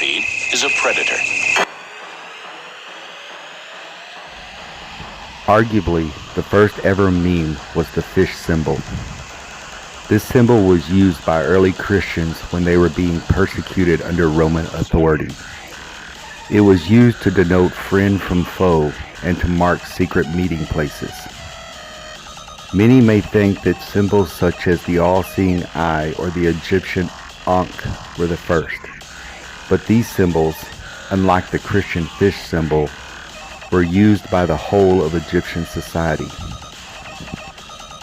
Pepe is a predator. Arguably, the first ever meme was the fish symbol. This symbol was used by early Christians when they were being persecuted under Roman authority. It was used to denote friend from foe and to mark secret meeting places. Many may think that symbols such as the all-seeing eye or the Egyptian Ankh were the first, but these symbols, unlike the Christian fish symbol, were used by the whole of Egyptian society.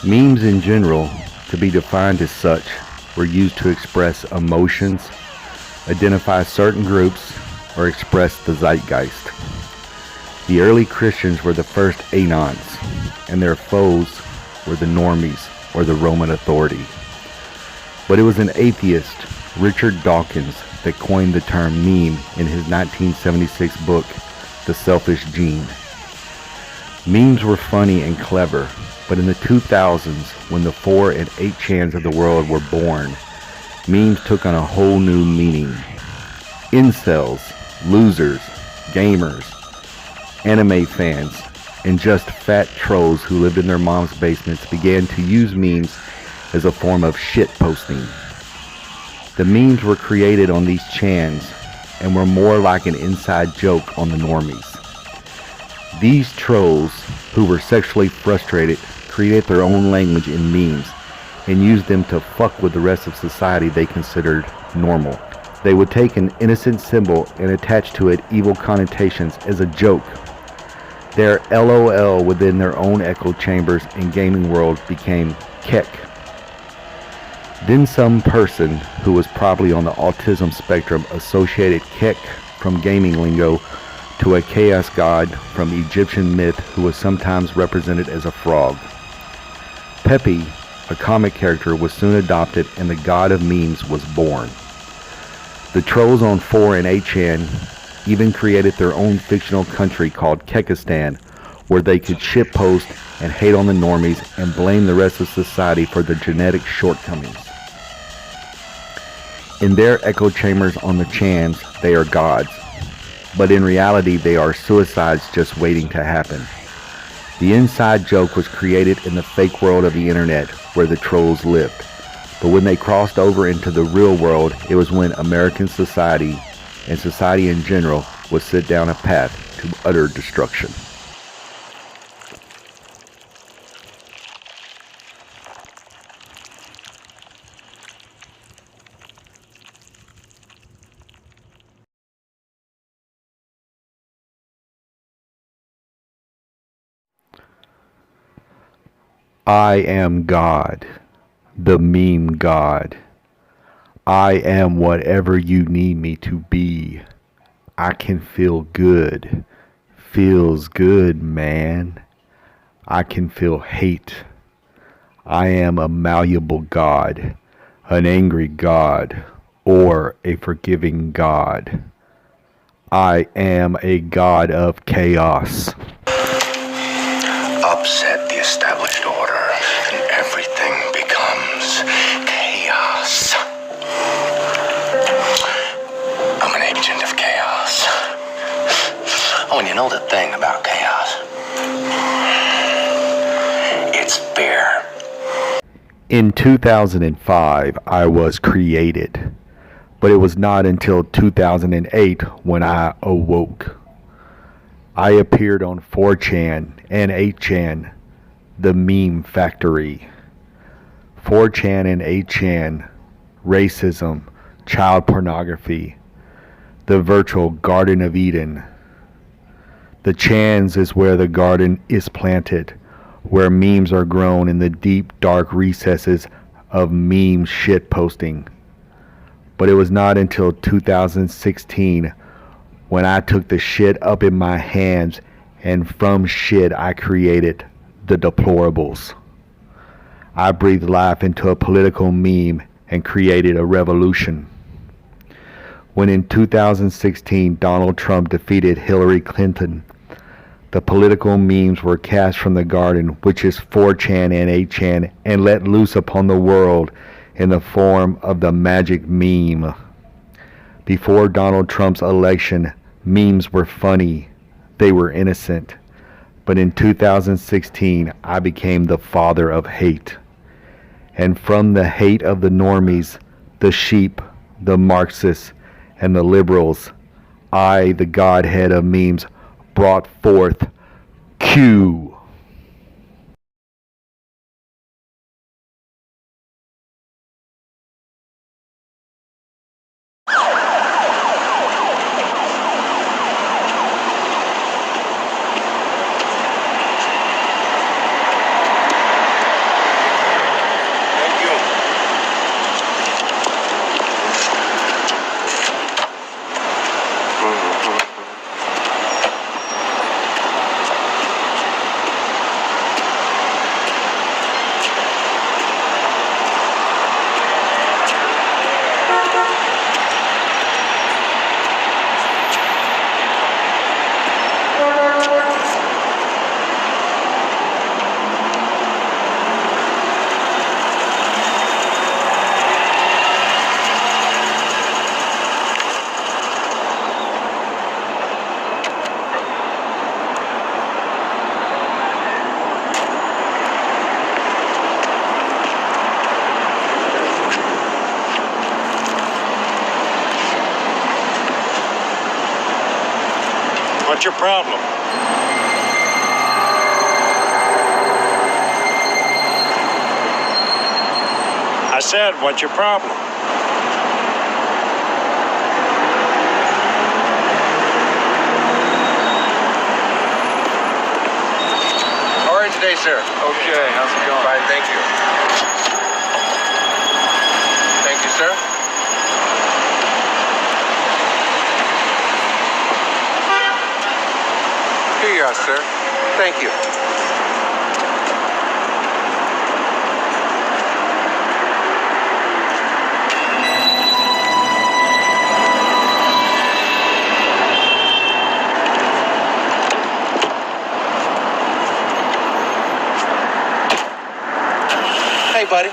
Memes in general, to be defined as such, were used to express emotions, identify certain groups, or express the zeitgeist. The early Christians were the first anons, and their foes were the normies, or the Roman authority. But it was an atheist, Richard Dawkins, that coined the term meme in his 1976 book, The Selfish Gene. Memes were funny and clever, but in the 2000s, when the 4 and 8chans of the world were born, memes took on a whole new meaning. Incels, losers, gamers, anime fans, and just fat trolls who lived in their mom's basements began to use memes as a form of shit posting. The memes were created on these chans and were more like an inside joke on the normies. These trolls, who were sexually frustrated, created their own language in memes and used them to fuck with the rest of society they considered normal. They would take an innocent symbol and attach to it evil connotations as a joke. Their LOL within their own echo chambers in gaming world became kek. Then some person who was probably on the autism spectrum associated kek from gaming lingo to a chaos god from Egyptian myth who was sometimes represented as a frog. Pepe, a comic character, was soon adopted and the god of memes was born. The trolls on 4 and 8chan even created their own fictional country called Kekistan, where they could shitpost and hate on the normies and blame the rest of society for their genetic shortcomings. In their echo chambers on the chans, they are gods, but in reality they are suicides just waiting to happen. The inside joke was created in the fake world of the internet where the trolls lived, but when they crossed over into the real world, it was when American society and society in general would sit down a path to utter destruction. I am God, the meme god. I am whatever you need me to be. I can feel good. Feels good, man. I can feel hate. I am a malleable god, an angry god, or a forgiving god. I am a god of chaos. Upset the established order, and everything becomes chaos. I'm an agent of chaos. Oh, and you know the thing about chaos? It's fear. In 2005, I was created, but it was not until 2008 when I awoke. I appeared on 4chan and 8chan, the meme factory. 4chan and 8chan, racism, child pornography, the virtual Garden of Eden. The chans is where the garden is planted, where memes are grown in the deep, dark recesses of meme shit posting. But it was not until 2016 when I took the shit up in my hands, and from shit I created the deplorables. I breathed life into a political meme and created a revolution. When in 2016 Donald Trump defeated Hillary Clinton, the political memes were cast from the garden, which is 4chan and 8chan, and let loose upon the world in the form of the magic meme. Before Donald Trump's election, memes were funny. They were innocent. But in 2016, I became the father of hate. And from the hate of the normies, the sheep, the Marxists, and the liberals, I, the godhead of memes, brought forth Q. What's your problem? I said, what's your problem? How are you today, sir? Okay, how's it going? Fine, thank you. Thank you, sir. Here you are, sir. Thank you. Hey, buddy.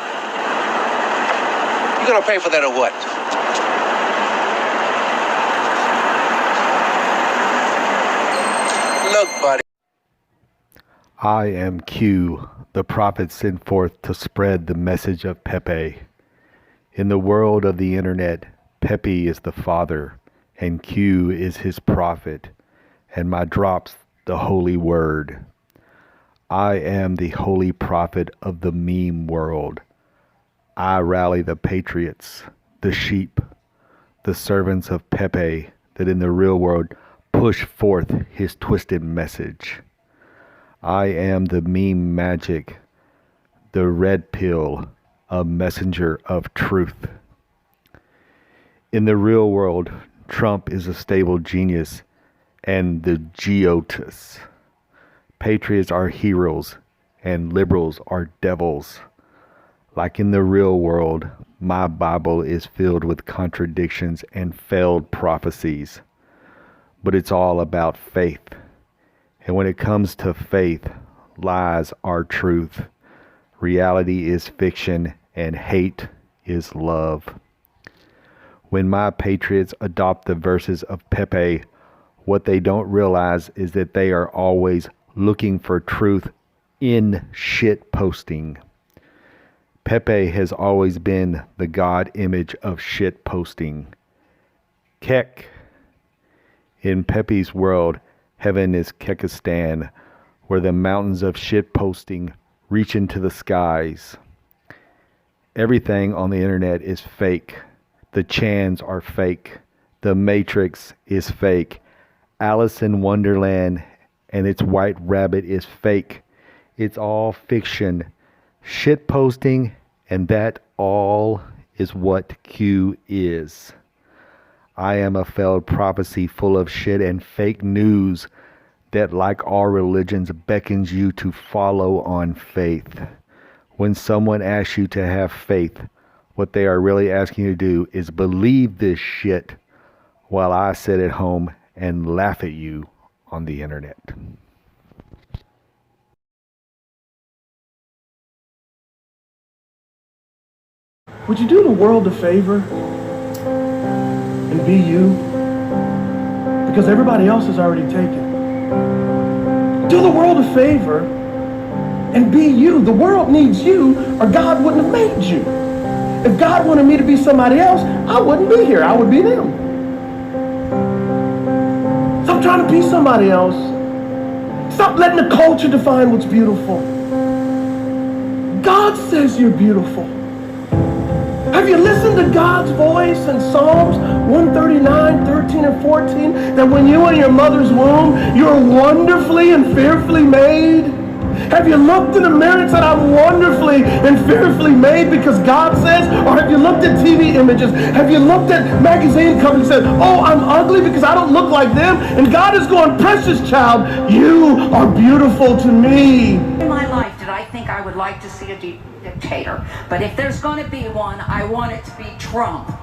You gonna pay for that or what? Look, buddy. I am Q, the prophet sent forth to spread the message of Pepe. In the world of the internet, Pepe is the father, and Q is his prophet, and my drops the holy word. I am the holy prophet of the meme world. I rally the patriots, the sheep, the servants of Pepe that in the real world push forth his twisted message. I am the meme magic, the red pill, a messenger of truth. In the real world, Trump is a stable genius and the Geotus. Patriots are heroes and liberals are devils. Like in the real world, my Bible is filled with contradictions and failed prophecies. But it's all about faith. And when it comes to faith, lies are truth. Reality is fiction and hate is love. When my patriots adopt the verses of Pepe, what they don't realize is that they are always looking for truth in shit posting. Pepe has always been the God image of shit posting. Kek. In Pepe's world, heaven is Kekistan, where the mountains of shit posting reach into the skies. Everything on the internet is fake. The Chans are fake. The Matrix is fake. Alice in Wonderland and its white rabbit is fake. It's all fiction. Shit posting, and that all is what Q is. I am a failed prophecy full of shit and fake news that, like all religions, beckons you to follow on faith. When someone asks you to have faith, what they are really asking you to do is believe this shit while I sit at home and laugh at you on the internet. Would you do the world a favor and be you, because everybody else is already taken. Do the world a favor and be you. The world needs you, or God wouldn't have made you. If God wanted me to be somebody else, I wouldn't be here. I would be them. Stop trying to be somebody else. Stop letting the culture define what's beautiful. God says you're beautiful. Have you listened to God's voice in Psalms 139, 13, and 14? That when you were in your mother's womb, you were wonderfully and fearfully made? Have you looked in the mirror and said, I'm wonderfully and fearfully made because God says? Or have you looked at TV images? Have you looked at magazine covers and said, oh, I'm ugly because I don't look like them? And God is going, precious child, you are beautiful to me. In my life, did I think I would like to see a dictator? But if there's going to be one, I want it to be Trump. You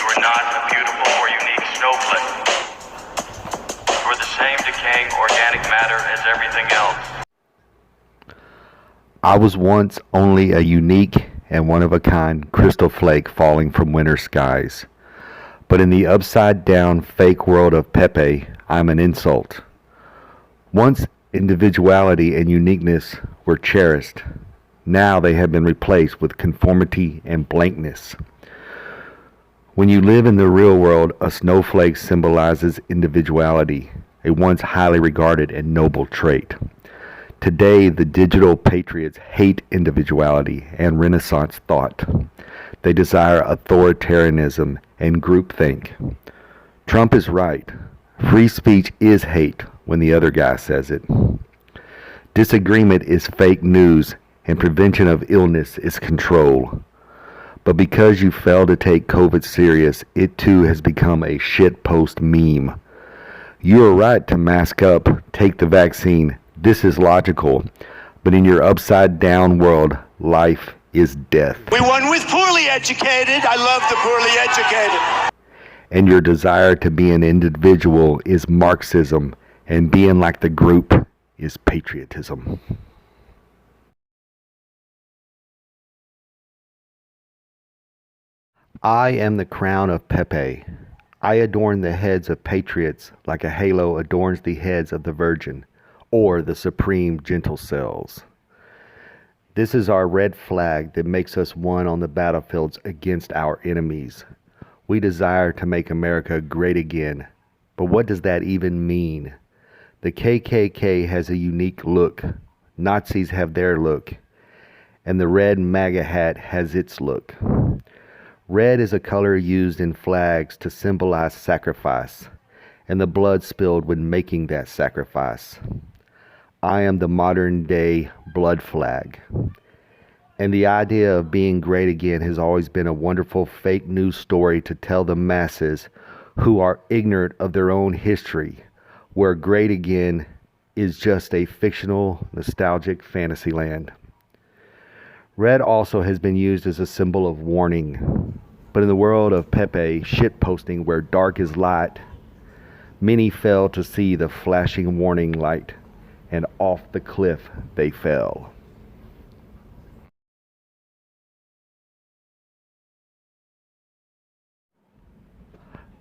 are not a beautiful or unique snowflake. You are the same decaying organic matter as everything else. I was once only a unique and one-of-a-kind crystal flake falling from winter skies. But in the upside-down fake world of Pepe, I'm an insult. Once individuality and uniqueness were cherished. Now they have been replaced with conformity and blankness. When you live in the real world, a snowflake symbolizes individuality, a once highly regarded and noble trait. Today, the digital patriots hate individuality and Renaissance thought. They desire authoritarianism and groupthink. Trump is right. Free speech is hate when the other guy says it. Disagreement is fake news, and prevention of illness is control. But because you failed to take COVID serious, it too has become a shitpost meme. You are right to mask up, take the vaccine. This is logical. But in your upside down world, life is death. We won with poorly educated. I love the poorly educated. And your desire to be an individual is Marxism, and being like the group is patriotism. I am the crown of Pepe. I adorn the heads of patriots like a halo adorns the heads of the Virgin, or the supreme gentle cells. This is our red flag that makes us one on the battlefields against our enemies. We desire to make America great again, but what does that even mean? The KKK has a unique look. Nazis have their look. And the red MAGA hat has its look. Red is a color used in flags to symbolize sacrifice, and the blood spilled when making that sacrifice. I am the modern day blood flag. And the idea of being great again has always been a wonderful fake news story to tell the masses who are ignorant of their own history, where great again is just a fictional, nostalgic fantasy land. Red also has been used as a symbol of warning. But in the world of Pepe shitposting where dark is light, many fell to see the flashing warning light, and off the cliff they fell.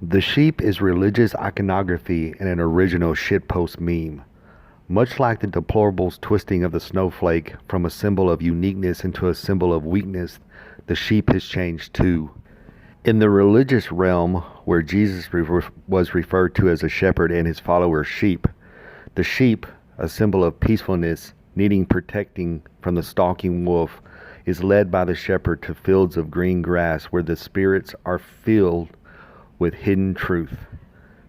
The sheep is religious iconography and an original shitpost meme. Much like the deplorables twisting of the snowflake from a symbol of uniqueness into a symbol of weakness, the sheep has changed too. In the religious realm, where Jesus was referred to as a shepherd and his followers sheep, the sheep, a symbol of peacefulness, needing protecting from the stalking wolf, is led by the shepherd to fields of green grass where the spirits are filled with hidden truth.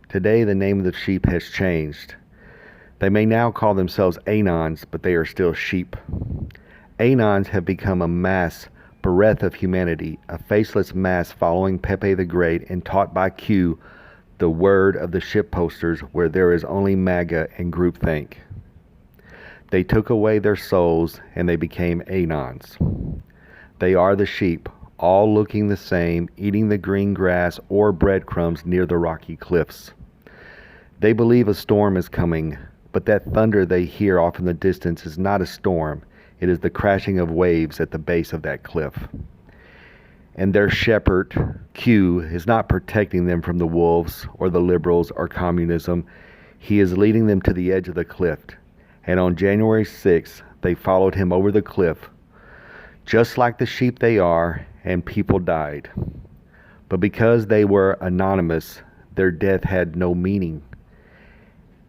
Today, the name of the sheep has changed. They may now call themselves Anons, but they are still sheep. Anons have become a mass bereft of humanity, a faceless mass following Pepe the Great and taught by Q the word of the shitposters where there is only MAGA and groupthink. They took away their souls and they became Anons. They are the sheep, all looking the same, eating the green grass or breadcrumbs near the rocky cliffs. They believe a storm is coming, but that thunder they hear off in the distance is not a storm. It is the crashing of waves at the base of that cliff. And their shepherd, Q, is not protecting them from the wolves or the liberals or communism. He is leading them to the edge of the cliff. And on January 6th, they followed him over the cliff, just like the sheep they are, and people died. But because they were anonymous, their death had no meaning.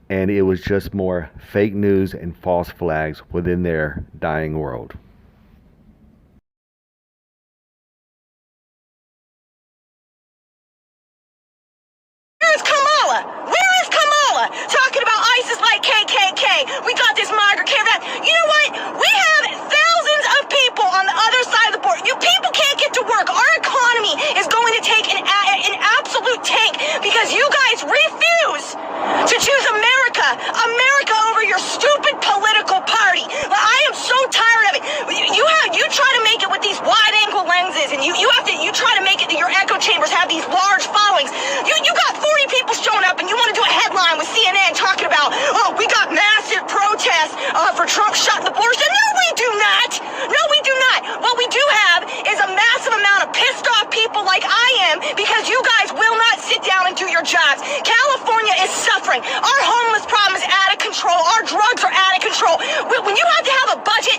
And it was just more fake news and false flags within their dying world. Where's Kamala? Where is Kamala? Talking about ISIS like KKK. We got this migrant caravan. You know what? We have thousands of people on the other side of the border. You people can't get to work. Our economy is going to take an absolute tank because you guys refuse to choose America over your stupid political party. I am so tired of it. You try to make it with these wide angle lenses, and you try to make it that your echo chambers have these large followings. You got 40 people showing up, and you want to do a headline with CNN talking about, oh, we got massive protests for Trump shutting the borders. No, we do not. No, we do not. What we do have is a massive amount of pissed off people like I am because you guys will not sit down and do your jobs. California is suffering. Our homeless problem is out of control. Our drugs are out of control. When you have to have a budget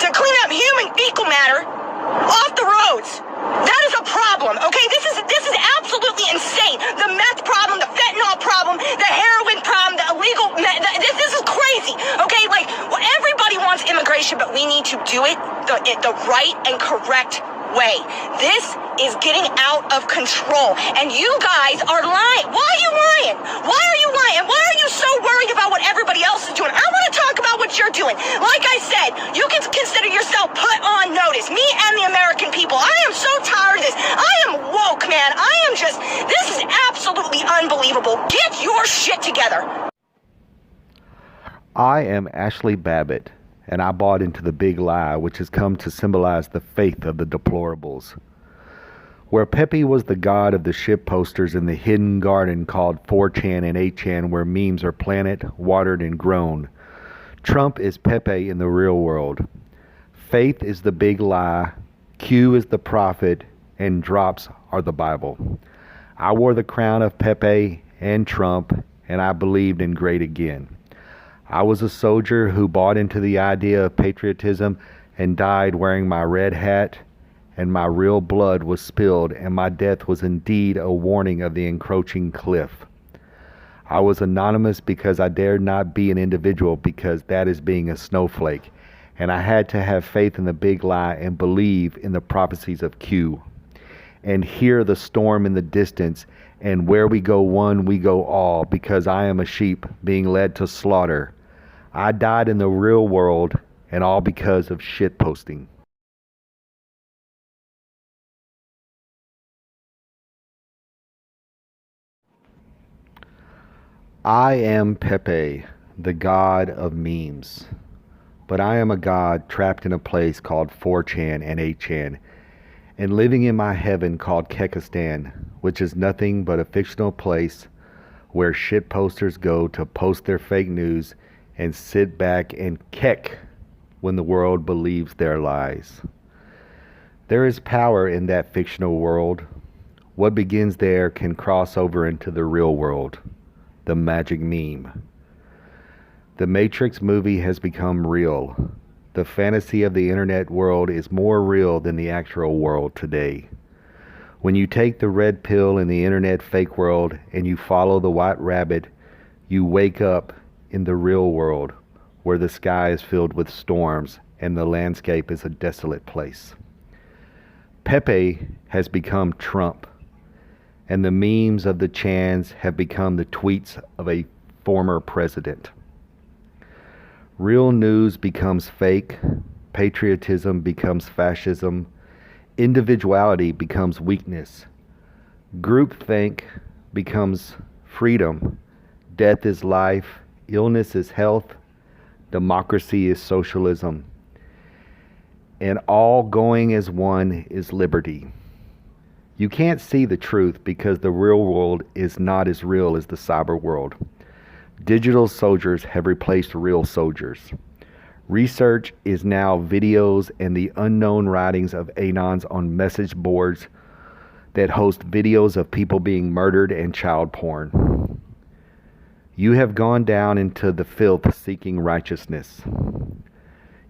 to clean up human fecal matter off the roads, that is a problem, okay? This is absolutely insane. The meth problem, the fentanyl problem, the heroin problem, the illegal this is crazy, okay? Like, well, everybody wants immigration, but we need to do it the right and correct way. This is getting out of control, and you guys are lying. Why are you lying? Why are you lying? And why are you so worried about what everybody else is doing? I want to talk about what you're doing. Like I said, you can consider yourself put on notice. Me and the American people. I am so tired of this. I am woke, man. This is absolutely unbelievable. Get your shit together. I am Ashley Babbitt, and I bought into the big lie, which has come to symbolize the faith of the deplorables. Where Pepe was the god of the ship posters in the hidden garden called 4chan and 8chan, where memes are planted, watered, and grown, Trump is Pepe in the real world. Faith is the big lie, Q is the prophet, and drops are the Bible. I wore the crown of Pepe and Trump, and I believed in great again. I was a soldier who bought into the idea of patriotism and died wearing my red hat, and my real blood was spilled, and my death was indeed a warning of the encroaching cliff. I was anonymous because I dared not be an individual, because that is being a snowflake, and I had to have faith in the big lie and believe in the prophecies of Q, and hear the storm in the distance, and where we go one, we go all, because I am a sheep being led to slaughter. I died in the real world, and all because of shit posting. I am Pepe, the god of memes. But I am a god trapped in a place called 4chan and 8chan, and living in my heaven called Kekistan, which is nothing but a fictional place where shit posters go to post their fake news and sit back and kek when the world believes their lies. There is power in that fictional world. What begins there can cross over into the real world, the magic meme. The Matrix movie has become real. The fantasy of the internet world is more real than the actual world today. When you take the red pill in the internet fake world and you follow the white rabbit, you wake up in the real world where the sky is filled with storms and the landscape is a desolate place. Pepe has become Trump, and the memes of the Chans have become the tweets of a former president. Real news becomes fake, patriotism becomes fascism, individuality becomes weakness, groupthink becomes freedom, death is life, illness is health, democracy is socialism, and all going as one is liberty. You can't see the truth because the real world is not as real as the cyber world. Digital soldiers have replaced real soldiers. Research is now videos and the unknown writings of anons on message boards that host videos of people being murdered and child porn. You have gone down into the filth seeking righteousness.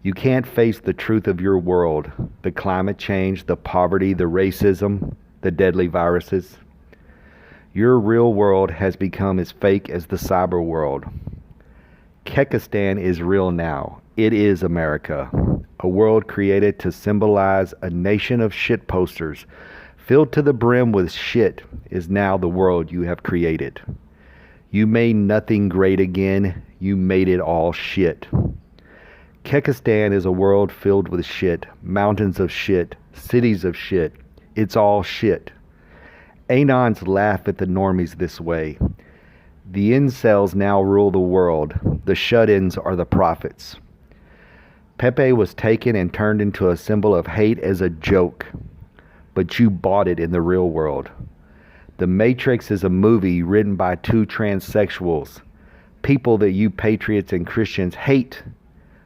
You can't face the truth of your world, the climate change, the poverty, the racism, the deadly viruses. Your real world has become as fake as the cyber world. Kekistan is real now. It is America, a world created to symbolize a nation of shit posters filled to the brim with shit is now the world you have created. You made nothing great again. You made it all shit. Kekistan is a world filled with shit, mountains of shit, cities of shit. It's all shit. Anons laugh at the normies this way. The incels now rule the world. The shut-ins are the prophets. Pepe was taken and turned into a symbol of hate as a joke, but you bought it in the real world. The Matrix is a movie written by two transsexuals, people that you patriots and Christians hate,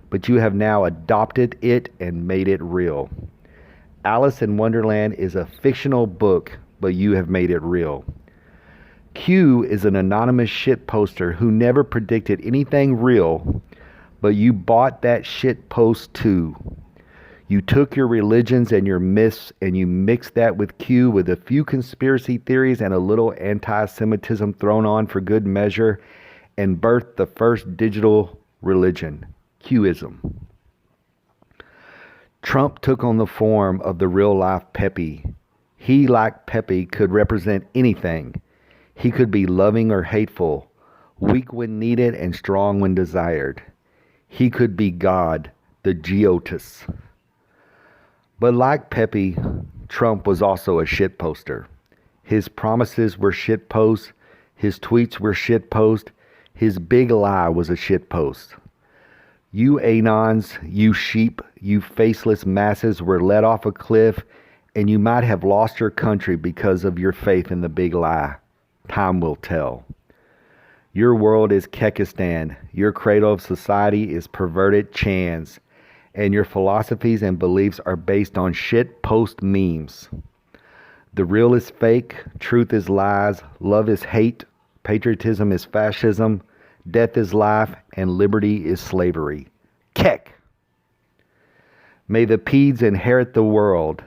but you have now adopted it and made it real. Alice in Wonderland is a fictional book, but you have made it real. Q is an anonymous shit poster who never predicted anything real, but you bought that shit post too. You took your religions and your myths and you mixed that with Q with a few conspiracy theories and a little anti-Semitism thrown on for good measure and birthed the first digital religion, Qism. Trump took on the form of the real-life Pepe. He, like Pepe, could represent anything. He could be loving or hateful, weak when needed and strong when desired. He could be God, the Geotus. But like Pepe, Trump was also a shit poster. His promises were shit posts. His tweets were shit posts. His big lie was a shit post. You anons, you sheep, you faceless masses were let off a cliff, and you might have lost your country because of your faith in the big lie. Time will tell. Your world is Kekistan. Your cradle of society is perverted Chans. And your philosophies and beliefs are based on shit post memes. The real is fake, truth is lies, love is hate, patriotism is fascism, death is life, and liberty is slavery. Kek! May the peds inherit the world.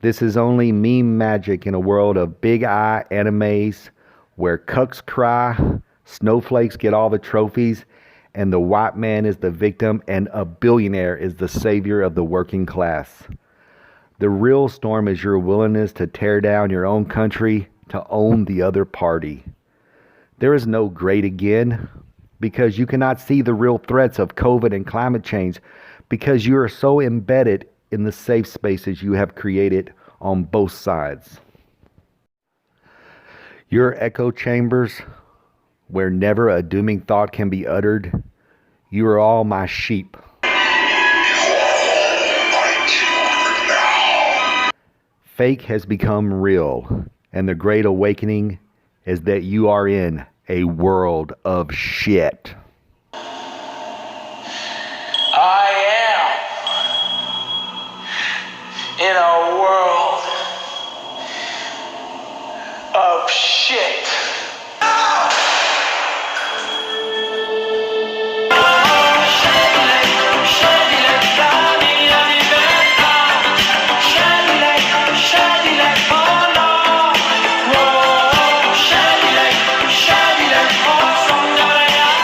This is only meme magic in a world of big eye animes where cucks cry, snowflakes get all the trophies, and the white man is the victim and a billionaire is the savior of the working class. The real storm is your willingness to tear down your own country to own the other party. There is no great again because you cannot see the real threats of COVID and climate change because you are so embedded in the safe spaces you have created on both sides. Your echo chambers, where never a dooming thought can be uttered, you are all my sheep. Fake has become real, and the great awakening is that you are in a world of shit. I am in a world of shit.